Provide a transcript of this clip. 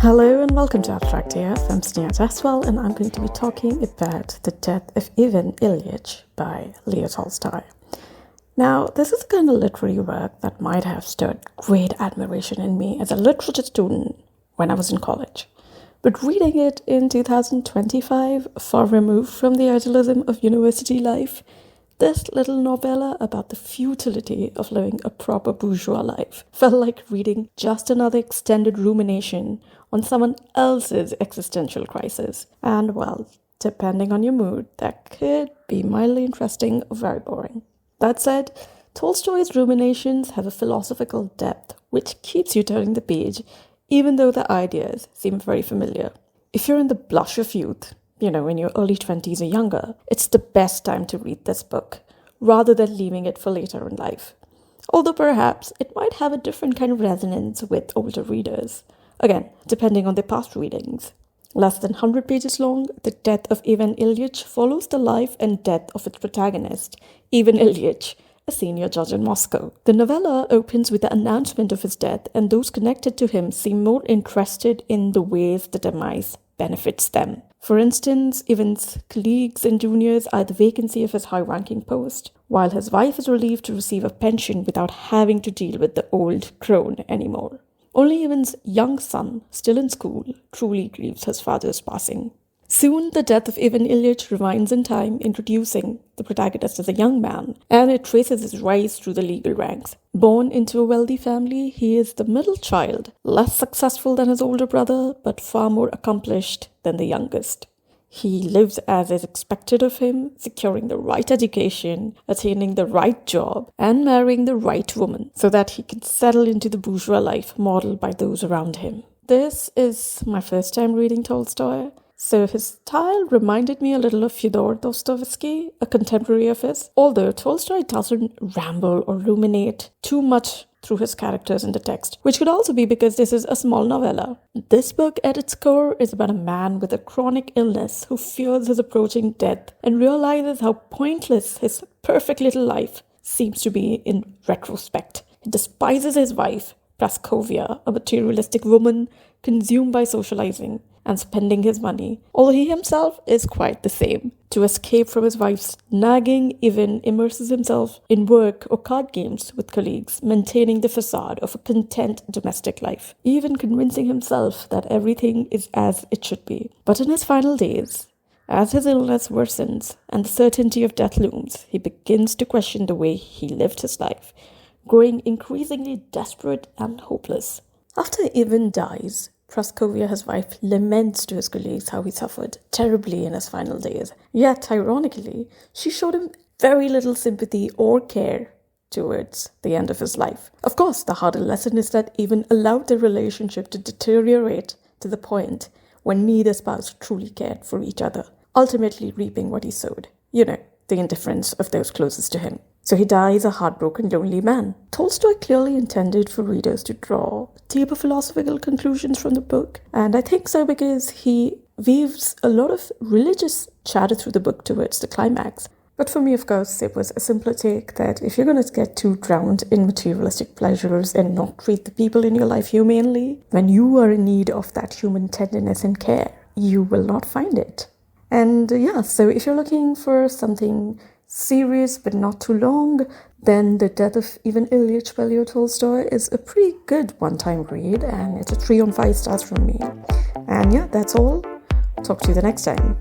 Hello and welcome to Abstract AF. I'm Sneha Jaswal and I'm going to be talking about The Death of Ivan Ilyich by Leo Tolstoy. Now, this is the kind of literary work that might have stirred great admiration in me as a literature student when I was in college. But reading it in 2025, far removed from the idealism of university life, this little novella about the futility of living a proper bourgeois life felt like reading just another extended rumination on someone else's existential crisis. And well, depending on your mood, that could be mildly interesting or very boring. That said, Tolstoy's ruminations have a philosophical depth which keeps you turning the page, even though the ideas seem very familiar. If you're in the blush of youth, in your early 20s or younger, it's the best time to read this book, rather than leaving it for later in life. Although perhaps it might have a different kind of resonance with older readers. Again, depending on their past readings. Less than 100 pages long, The Death of Ivan Ilyich follows the life and death of its protagonist, Ivan Ilyich, a senior judge in Moscow. The novella opens with the announcement of his death, and those connected to him seem more interested in the ways the demise benefits them. For instance, Ivan's colleagues and juniors are the vacancy of his high-ranking post, while his wife is relieved to receive a pension without having to deal with the old crone anymore. Only Ivan's young son, still in school, truly grieves his father's passing. Soon, The Death of Ivan Ilyich rewinds in time, introducing the protagonist as a young man, and it traces his rise through the legal ranks. Born into a wealthy family, he is the middle child, less successful than his older brother, but far more accomplished than the youngest. He lives as is expected of him, securing the right education, attaining the right job, and marrying the right woman, so that he can settle into the bourgeois life modeled by those around him. This is my first time reading Tolstoy, so his style reminded me a little of Fyodor Dostoevsky, a contemporary of his, although Tolstoy doesn't ramble or ruminate too much through his characters in the text, which could also be because this is a small novella. This book at its core is about a man with a chronic illness who fears his approaching death and realizes how pointless his perfect little life seems to be in retrospect. He despises his wife, Praskovia, a materialistic woman consumed by socializing and spending his money, although he himself is quite the same. To escape from his wife's nagging, Ivan immerses himself in work or card games with colleagues, maintaining the facade of a content domestic life, even convincing himself that everything is as it should be. But in his final days, as his illness worsens and the certainty of death looms, he begins to question the way he lived his life, growing increasingly desperate and hopeless. After Ivan dies, Praskovia, his wife, laments to his colleagues how he suffered terribly in his final days. Yet, ironically, she showed him very little sympathy or care towards the end of his life. Of course, the harder lesson is that Ivan allowed their relationship to deteriorate to the point when neither spouse truly cared for each other, ultimately reaping what he sowed. The indifference of those closest to him. So he dies a heartbroken, lonely man. Tolstoy clearly intended for readers to draw deeper philosophical conclusions from the book, and I think so because he weaves a lot of religious chatter through the book towards the climax. But for me, of course, it was a simpler take that if you're going to get too drowned in materialistic pleasures and not treat the people in your life humanely, when you are in need of that human tenderness and care, you will not find it. And so if you're looking for something serious but not too long, then The Death of Ivan Ilyich by Leo Tolstoy is a pretty good one-time read, and it's a 3 on 5 stars from me. And that's all. Talk to you the next time.